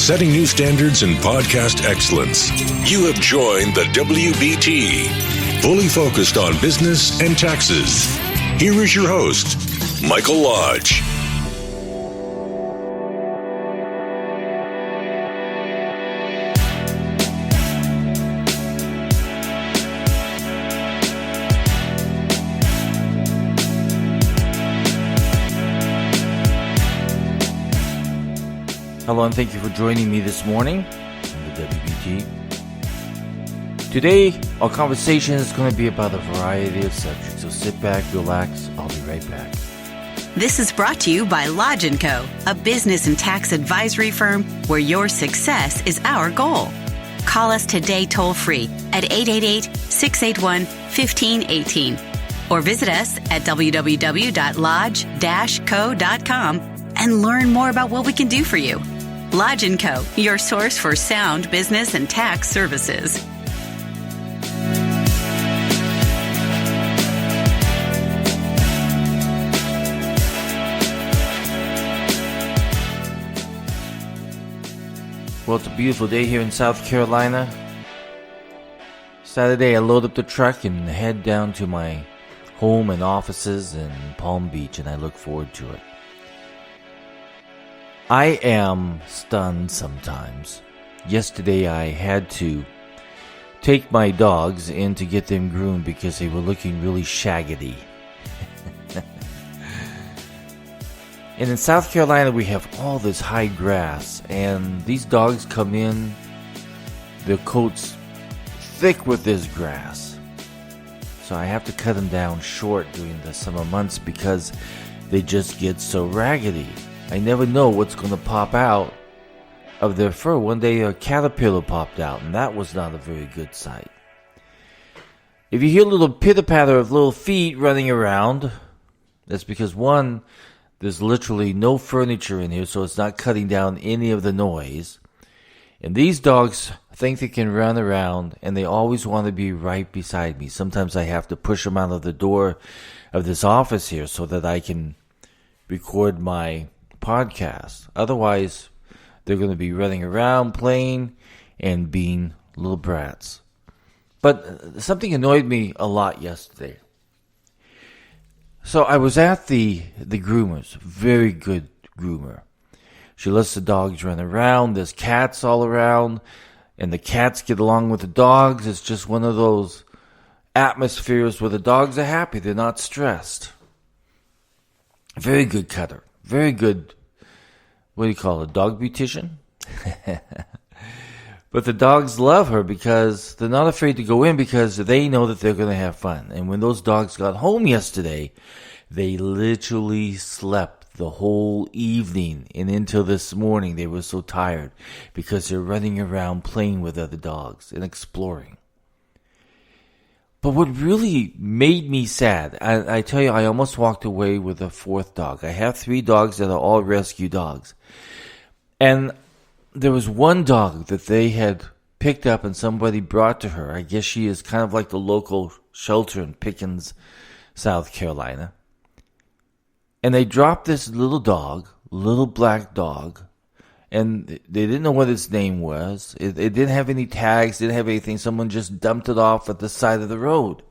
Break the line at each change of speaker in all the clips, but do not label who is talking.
setting new standards in podcast excellence. You have joined the WBT, fully focused on business and taxes. Here is your host, Michael Lodge.
Hello and thank you for joining me this morning on the WBT. Today, our conversation is going to be about a variety of subjects, so sit back, relax, I'll be right back.
This is brought to you by Lodge & Co., a business and tax advisory firm where your success is our goal. Call us today toll-free at 888-681-1518 or visit us at www.lodge-co.com and learn more about what we can do for you. Lodge & Co., your source for sound business and tax services.
Well, it's a beautiful day here in South Carolina. Saturday, I load up the truck and head down to my home and offices in Palm Beach, and I look forward to it. I am stunned sometimes. Yesterday I had to take my dogs in to get them groomed because they were looking really shaggedy. And in South Carolina we have all this high grass, and these dogs come in, their coats thick with this grass. So I have to cut them down short during the summer months because they just get so raggedy. I never know what's going to pop out of their fur. One day a caterpillar popped out, and that was not a very good sight. If you hear a little pitter-patter of little feet running around, that's because, one, there's literally no furniture in here, so it's not cutting down any of the noise. And these dogs think they can run around, and they always want to be right beside me. Sometimes I have to push them out of the door of this office here so that I can record my podcast. Otherwise, they're going to be running around, playing, and being little brats. But something annoyed me a lot yesterday. So I was at the groomer's, very good groomer. She lets the dogs run around. There's cats all around, and the cats get along with the dogs. It's just one of those atmospheres where the dogs are happy. They're not stressed. Very good cutter. Very good, what do you call it, dog beautician? But the dogs love her because they're not afraid to go in because they know that they're going to have fun. And when those dogs got home yesterday, they literally slept the whole evening and until this morning. They were so tired because they're running around playing with other dogs and exploring. But what really made me sad, I tell you, I almost walked away with a fourth dog. I have 3 dogs that are all rescue dogs. And there was one dog that they had picked up and somebody brought to her. I guess she is kind of like the local shelter in Pickens, South Carolina. And they dropped this little dog, little black dog, and they didn't know what its name was. It didn't have any tags, didn't have anything. Someone just dumped it off at the side of the road.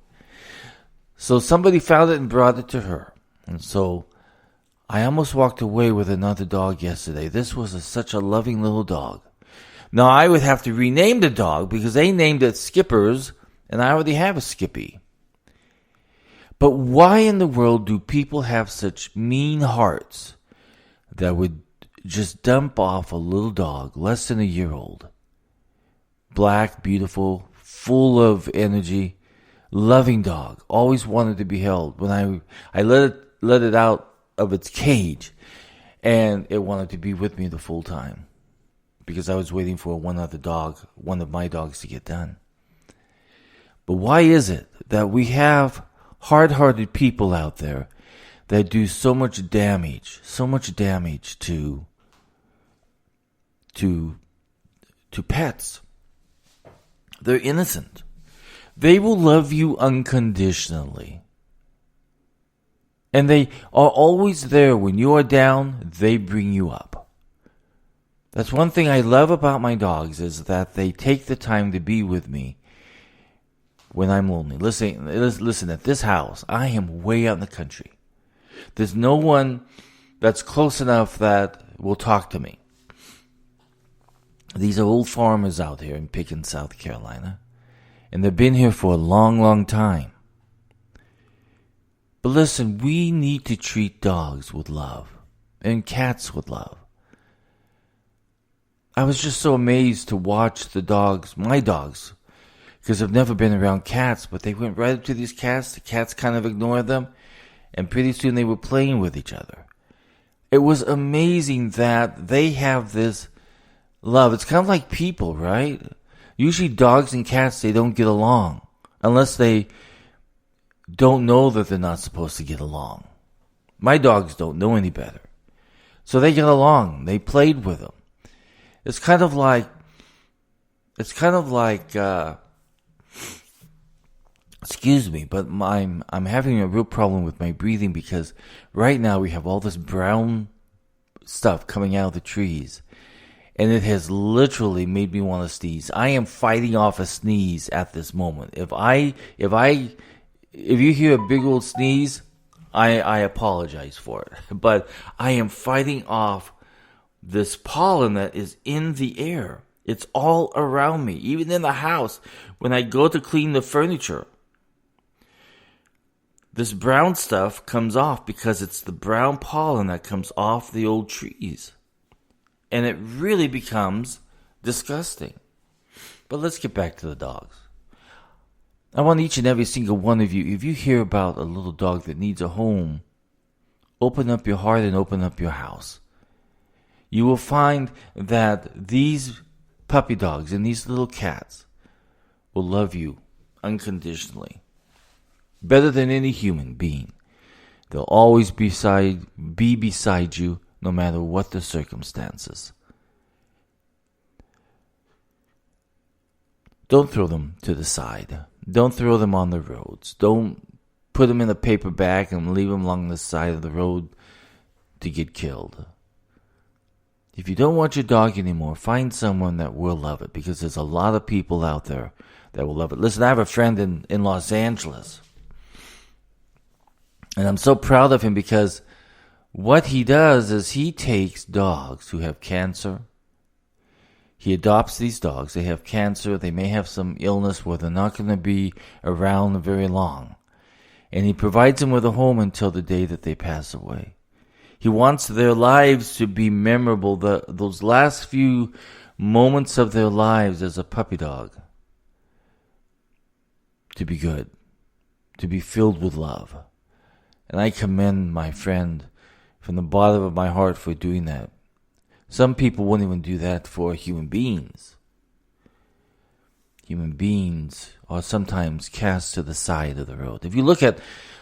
So somebody found it and brought it to her. And so I almost walked away with another dog yesterday. This was such a loving little dog. Now I would have to rename the dog because they named it Skippers, and I already have a Skippy. But why in the world do people have such mean hearts that would just dump off a little dog, less than a year old? Black, beautiful, full of energy, loving dog, always wanted to be held. When I let it out of its cage, and it wanted to be with me the full time because I was waiting for one of my dogs to get done. But why is it that we have hard-hearted people out there that do so much damage to pets? They're innocent. They will love you unconditionally. And they are always there when you are down. They bring you up. That's one thing I love about my dogs, is that they take the time to be with me when I'm lonely. Listen, at this house, I am way out in the country. There's no one that's close enough that will talk to me. These are old farmers out here in Pickens, South Carolina. And they've been here for a long, long time. But listen, we need to treat dogs with love. And cats with love. I was just so amazed to watch the dogs, my dogs, because I've never been around cats, but they went right up to these cats. The cats kind of ignored them. And pretty soon they were playing with each other. It was amazing that they have this love. It's kind of like people, right? Usually dogs and cats, they don't get along unless they don't know that they're not supposed to get along. My dogs don't know any better. So they get along. They played with them. It's kind of like, excuse me, but I'm having a real problem with my breathing because right now we have all this brown stuff coming out of the trees. And it has literally made me want to sneeze. I am fighting off a sneeze at this moment. If you hear a big old sneeze, I apologize for it. But I am fighting off this pollen that is in the air. It's all around me, even in the house. When I go to clean the furniture, this brown stuff comes off because it's the brown pollen that comes off the old trees. And it really becomes disgusting. But let's get back to the dogs. I want each and every single one of you, if you hear about a little dog that needs a home, open up your heart and open up your house. You will find that these puppy dogs and these little cats will love you unconditionally. Better than any human being. They'll always be beside you, no matter what the circumstances. Don't throw them to the side. Don't throw them on the roads. Don't put them in a paper bag and leave them along the side of the road to get killed. If you don't want your dog anymore, find someone that will love it, because there's a lot of people out there that will love it. Listen, I have a friend in Los Angeles, and I'm so proud of him because what he does is he takes dogs who have cancer. He adopts these dogs. They have cancer. They may have some illness where they're not going to be around very long. And he provides them with a home until the day that they pass away. He wants their lives to be memorable, those last few moments of their lives as a puppy dog, to be good, to be filled with love. And I commend my friend from the bottom of my heart for doing that. Some people won't even do that for human beings. Human beings are sometimes cast to the side of the road. If you look at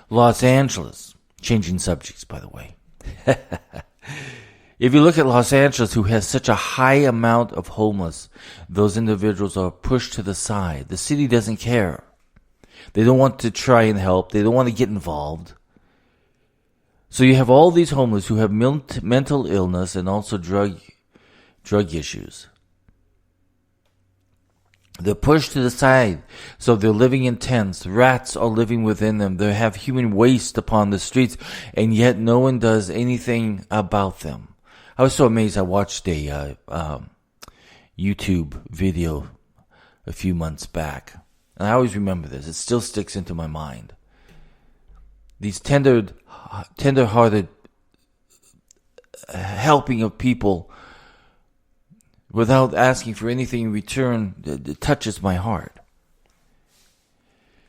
Los Angeles, changing subjects, by the way. If you look at Los Angeles, who has such a high amount of homeless, those individuals are pushed to the side. The city doesn't care. They don't want to try and help. They don't want to get involved. So you have all these homeless who have mental illness and also drug issues. They're pushed to the side, so they're living in tents. Rats are living within them. They have human waste upon the streets, and yet no one does anything about them. I was so amazed. I watched a YouTube video a few months back, and I always remember this. It still sticks into my mind. These tender-hearted helping of people without asking for anything in return, it touches my heart.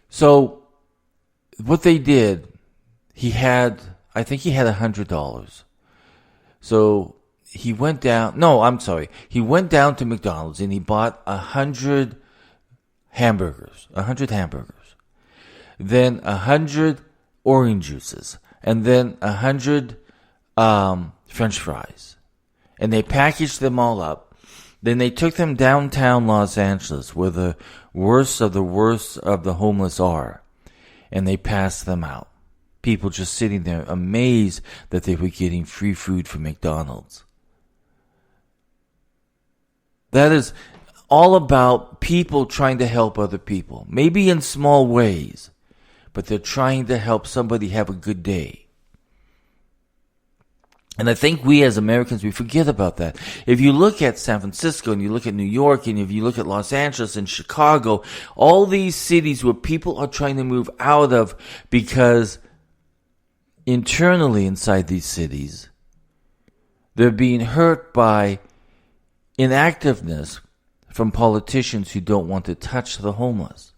So, what they did, I think he had $100. So, he went down to McDonald's and he bought 100 hamburgers. Then 100 orange juices. And then 100 French fries. And they packaged them all up. Then they took them downtown Los Angeles, where the worst of the homeless are. And they passed them out. People just sitting there amazed that they were getting free food from McDonald's. That is all about people trying to help other people. Maybe in small ways, but they're trying to help somebody have a good day. And I think we as Americans, we forget about that. If you look at San Francisco and you look at New York and if you look at Los Angeles and Chicago, all these cities where people are trying to move out of because internally inside these cities, they're being hurt by inactiveness from politicians who don't want to touch the homeless.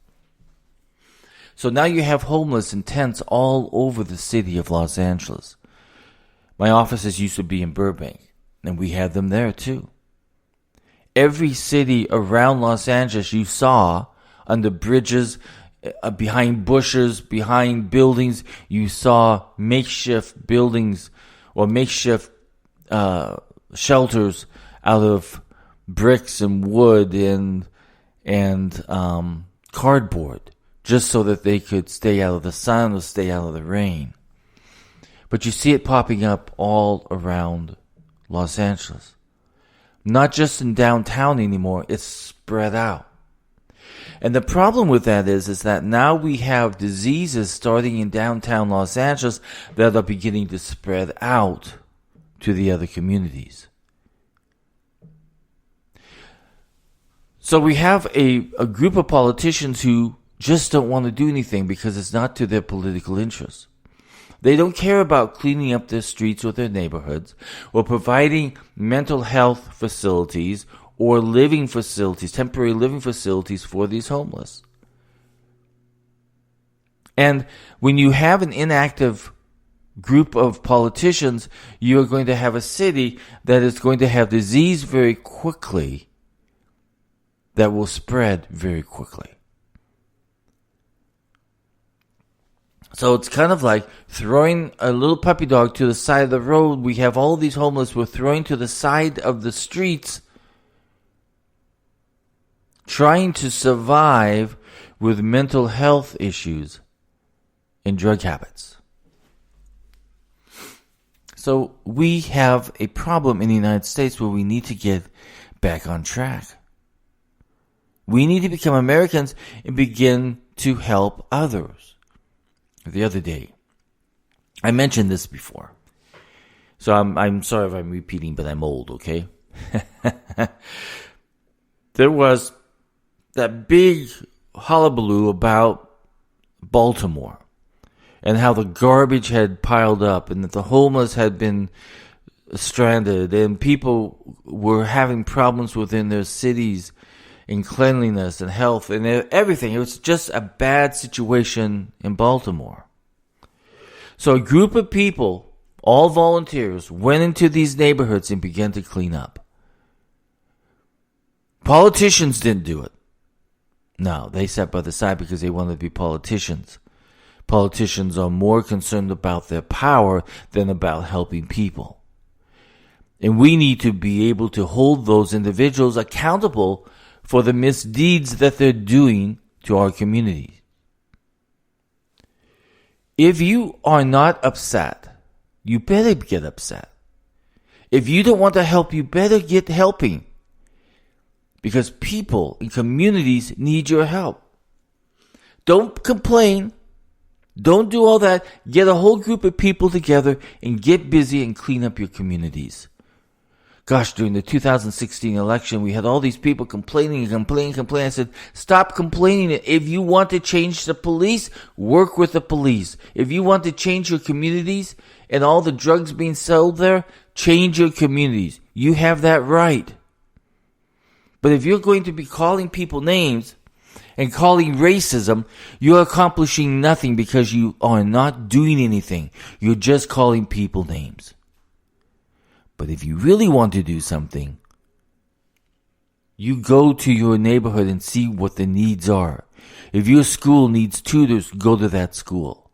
So now you have homeless in tents all over the city of Los Angeles. My offices used to be in Burbank, and we had them there too. Every city around Los Angeles you saw under bridges, behind bushes, behind buildings, you saw makeshift buildings or makeshift shelters out of bricks and wood and cardboard, just so that they could stay out of the sun or stay out of the rain. But you see it popping up all around Los Angeles. Not just in downtown anymore, it's spread out. And the problem with that is that now we have diseases starting in downtown Los Angeles that are beginning to spread out to the other communities. So we have a group of politicians who just don't want to do anything because it's not to their political interests. They don't care about cleaning up their streets or their neighborhoods or providing mental health facilities or living facilities, temporary living facilities for these homeless. And when you have an inactive group of politicians, you are going to have a city that is going to have disease very quickly that will spread very quickly. So it's kind of like throwing a little puppy dog to the side of the road. We have all these homeless we're throwing to the side of the streets, trying to survive with mental health issues and drug habits. So we have a problem in the United States where we need to get back on track. We need to become Americans and begin to help others. The other day, I mentioned this before, so I'm sorry if I'm repeating, but I'm old, okay? There was that big hullabaloo about Baltimore and how the garbage had piled up and that the homeless had been stranded and people were having problems within their cities in cleanliness and health and everything. It was just a bad situation in Baltimore. So a group of people, all volunteers, went into these neighborhoods and began to clean up. Politicians didn't do it. No, they sat by the side because they wanted to be politicians. Politicians are more concerned about their power than about helping people. And we need to be able to hold those individuals accountable for the misdeeds that they're doing to our community. If you are not upset, you better get upset. If you don't want to help, you better get helping. Because people in communities need your help. Don't complain. Don't do all that. Get a whole group of people together and get busy and clean up your communities. Gosh, during the 2016 election, we had all these people complaining. I said, stop complaining. If you want to change the police, work with the police. If you want to change your communities and all the drugs being sold there, change your communities. You have that right. But if you're going to be calling people names and calling racism, you're accomplishing nothing because you are not doing anything. You're just calling people names. But if you really want to do something, you go to your neighborhood and see what the needs are. If your school needs tutors, go to that school.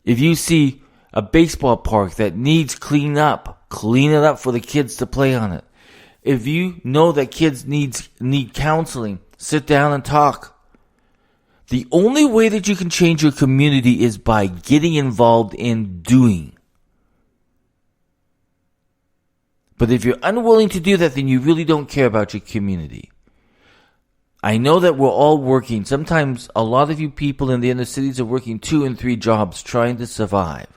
If you see a baseball park that needs clean up, clean it up for the kids to play on it. If you know that kids need counseling, sit down and talk. The only way that you can change your community is by getting involved in doing. But if you're unwilling to do that, then you really don't care about your community. I know that we're all working. Sometimes a lot of you people in the inner cities are working 2 and 3 jobs trying to survive.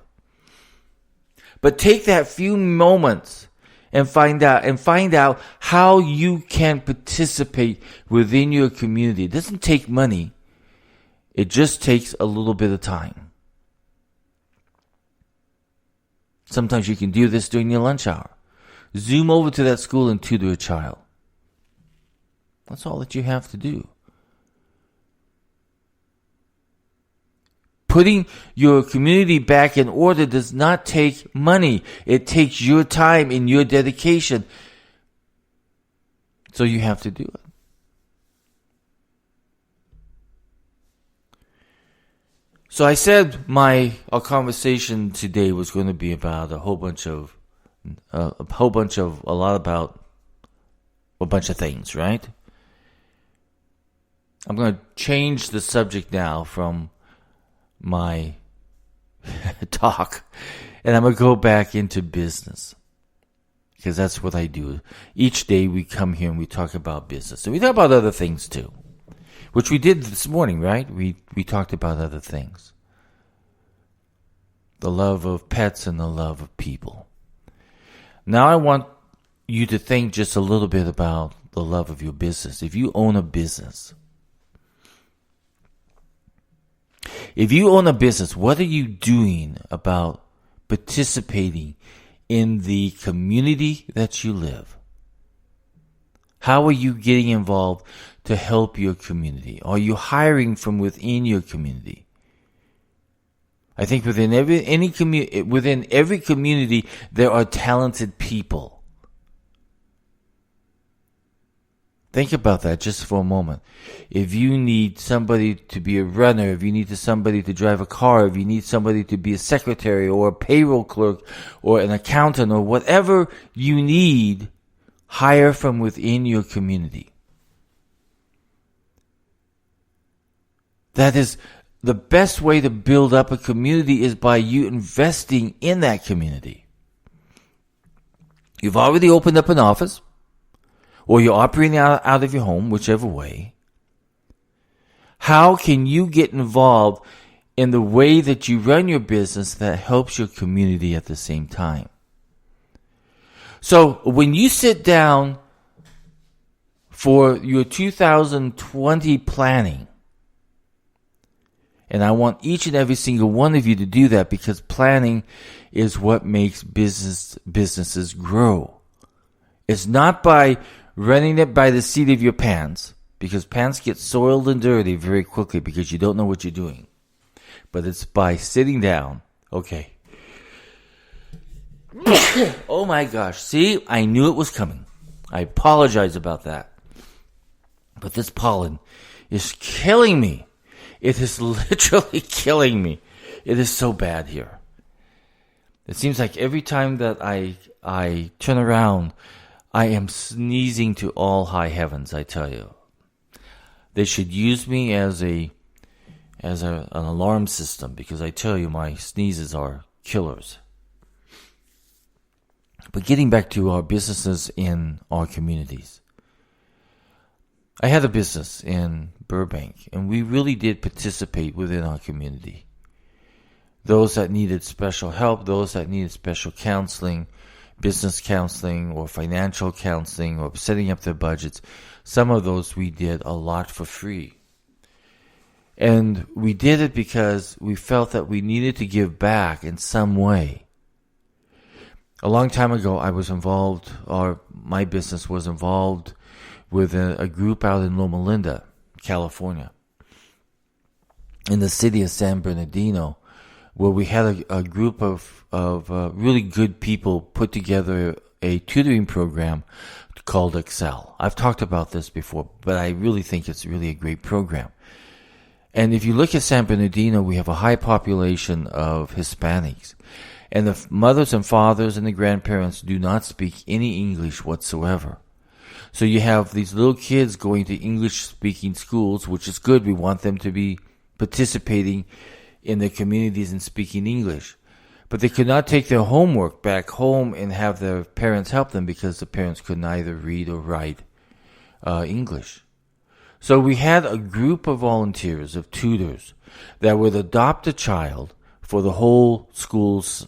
But take that few moments and find out how you can participate within your community. It doesn't take money. It just takes a little bit of time. Sometimes you can do this during your lunch hour. Zoom over to that school and tutor a child. That's all that you have to do. Putting your community back in order does not take money. It takes your time and your dedication. So you have to do it. So I said our conversation today was going to be about a bunch of things, right? I'm going to change the subject now from my talk, and I'm going to go back into business, because that's what I do. Each day we come here and we talk about business, and we talk about other things too, which we did this morning, right? We talked about other things. The love of pets and the love of people. Now I want you to think just a little bit about the love of your business. If you own a business, what are you doing about participating in the community that you live? How are you getting involved to help your community? Are you hiring from within your community? I think within every community there are talented people. Think about that just for a moment. If you need somebody to be a runner, if you need somebody to drive a car, if you need somebody to be a secretary or a payroll clerk or an accountant or whatever you need, hire from within your community. That is the best way to build up a community, is by you investing in that community. You've already opened up an office, or you're operating out of your home, whichever way. How can you get involved in the way that you run your business that helps your community at the same time? So when you sit down for your 2020 planning, and I want each and every single one of you to do that, because planning is what makes businesses grow. It's not by running it by the seat of your pants, because pants get soiled and dirty very quickly because you don't know what you're doing. But it's by sitting down. Okay. Oh my gosh. See, I knew it was coming. I apologize about that. But this pollen is killing me. It is literally killing me. It is so bad here. It seems like every time that I turn around, I am sneezing to all high heavens, I tell you. They should use me as an alarm system, because I tell you, my sneezes are killers. But getting back to our businesses in our communities. I had a business in Burbank, and we really did participate within our community. Those that needed special help, those that needed special counseling, business counseling or financial counseling or setting up their budgets, some of those we did a lot for free. And we did it because we felt that we needed to give back in some way. A long time ago, my business was involved with a group out in Loma Linda, California, in the city of San Bernardino, where we had a group of really good people put together a tutoring program called Excel. I've talked about this before, but I really think it's really a great program. And if you look at San Bernardino, we have a high population of Hispanics. And the mothers and fathers and the grandparents do not speak any English whatsoever. So you have these little kids going to English-speaking schools, which is good. We want them to be participating in their communities and speaking English. But they could not take their homework back home and have their parents help them because the parents could neither read or write English. So we had a group of volunteers, of tutors, that would adopt a child for the whole school's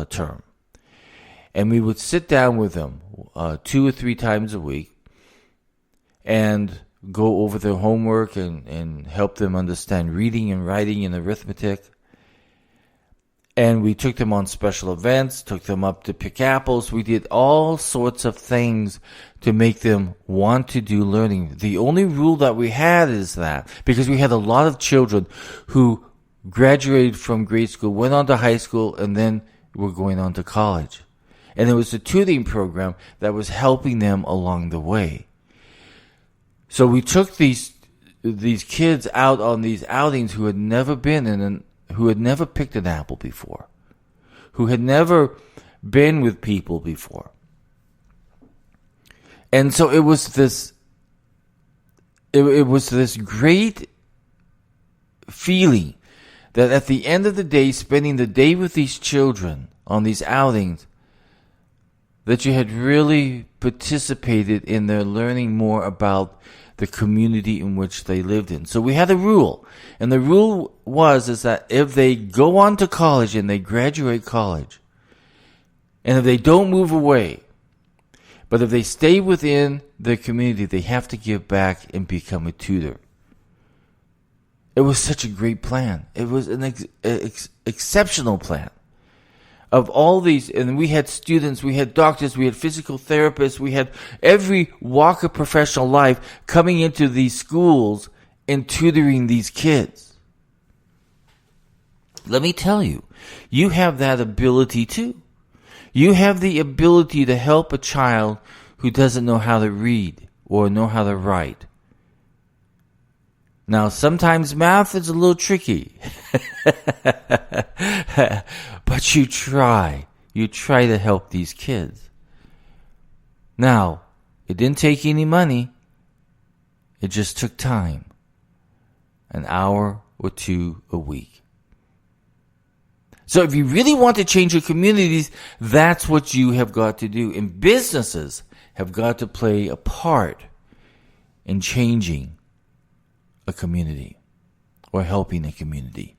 term. And we would sit down with them 2 or 3 times a week and go over their homework and help them understand reading and writing and arithmetic. And we took them on special events, took them up to pick apples. We did all sorts of things to make them want to do learning. The only rule that we had is that, because we had a lot of children who graduated from grade school, went on to high school, and then were going on to college. And it was a tutoring program that was helping them along the way. So we took these kids out on these outings who had never been who had never picked an apple before, who had never been with people before. And so it was this great feeling that at the end of the day, spending the day with these children on these outings, that you had really participated in their learning more about the community in which they lived in. So we had a rule, and the rule is that if they go on to college and they graduate college, and if they don't move away, but if they stay within their community, they have to give back and become a tutor. It was such a great plan. It was an exceptional plan. Of all these, and we had students, we had doctors, we had physical therapists, we had every walk of professional life coming into these schools and tutoring these kids. Let me tell you, you have that ability too. You have the ability to help a child who doesn't know how to read or know how to write. Now, sometimes math is a little tricky. But you try. You try to help these kids. Now, it didn't take any money. It just took time. An hour or 2 a week. So if you really want to change your communities, that's what you have got to do. And businesses have got to play a part in changing a community or helping a community.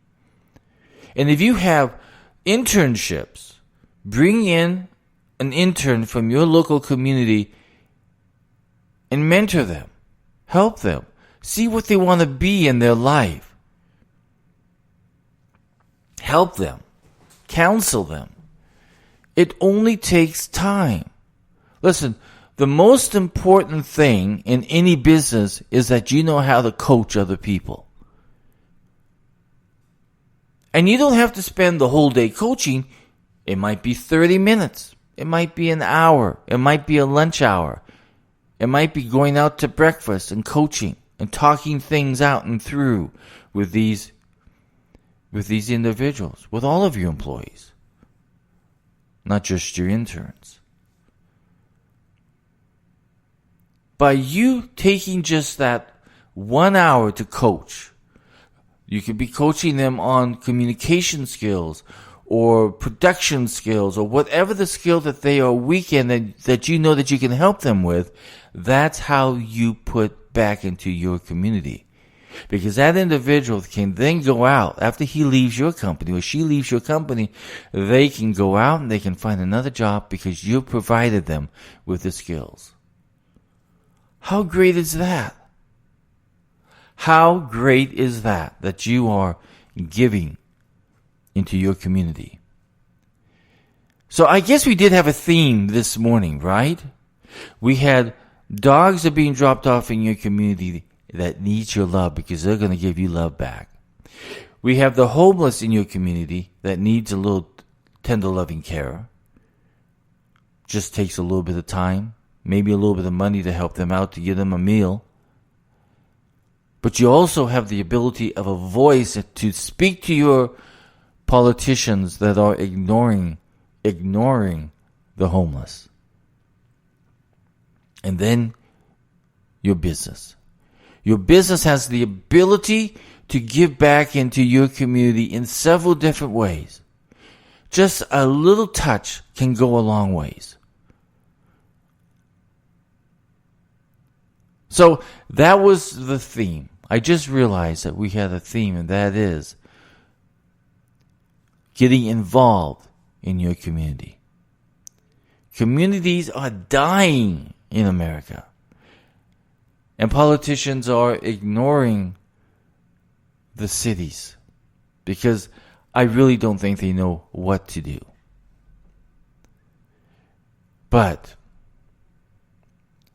And if you have internships, bring in an intern from your local community and mentor them, help them, see what they want to be in their life, help them, counsel them. It only takes time. Listen, the most important thing in any business is that you know how to coach other people. And you don't have to spend the whole day coaching. It might be 30 minutes. It might be an hour. It might be a lunch hour. It might be going out to breakfast and coaching and talking things out and through with these individuals, with all of your employees, not just your interns. By you taking just that 1 hour to coach, you could be coaching them on communication skills or production skills or whatever the skill that they are weak in that you know that you can help them with. That's how you put back into your community. Because that individual can then go out after he leaves your company or she leaves your company. They can go out and they can find another job because you provided them with the skills. How great is that? How great is that you are giving into your community? So I guess we did have a theme this morning, right? We had dogs are being dropped off in your community that needs your love because they're going to give you love back. We have the homeless in your community that needs a little tender loving care. Just takes a little bit of time, maybe a little bit of money to help them out, to give them a meal. But you also have the ability of a voice to speak to your politicians that are ignoring the homeless. And then your business. Your business has the ability to give back into your community in several different ways. Just a little touch can go a long ways. So that was the theme. I just realized that we had a theme, and that is getting involved in your community. Communities are dying in America. And politicians are ignoring the cities because I really don't think they know what to do. But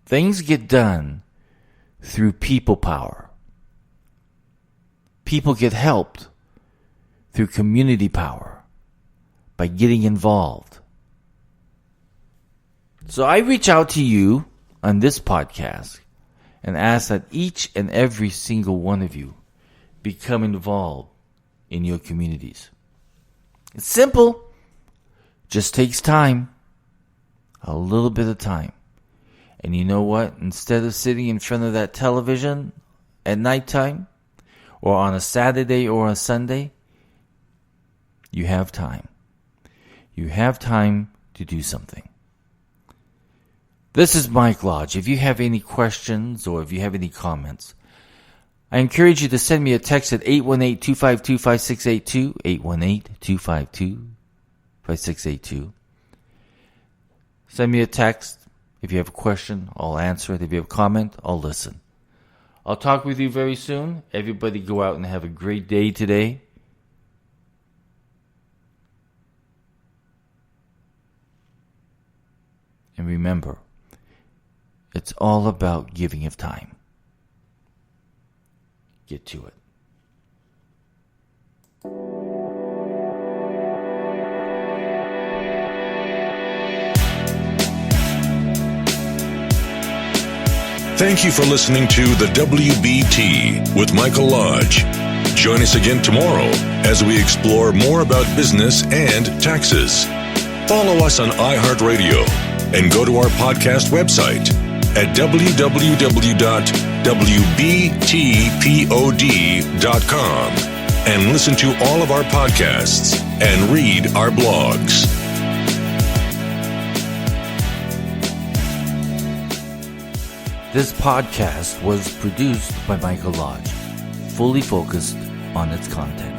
things get done through people power. People get helped through community power by getting involved. So I reach out to you on this podcast and ask that each and every single one of you become involved in your communities. It's simple. Just takes time. A little bit of time. And you know what? Instead of sitting in front of that television at nighttime, or on a Saturday or a Sunday, you have time. You have time to do something. This is Mike Lodge. If you have any questions or if you have any comments, I encourage you to send me a text at 818-252-5682, 818-252-5682. Send me a text. If you have a question, I'll answer it. If you have a comment, I'll listen. I'll talk with you very soon. Everybody go out and have a great day today. And remember, it's all about giving of time. Get to it.
Thank you for listening to the WBT with Michael Lodge. Join us again tomorrow as we explore more about business and taxes. Follow us on iHeartRadio and go to our podcast website at www.wbtpod.com and listen to all of our podcasts and read our blogs.
This podcast was produced by Michael Lodge, fully focused on its content.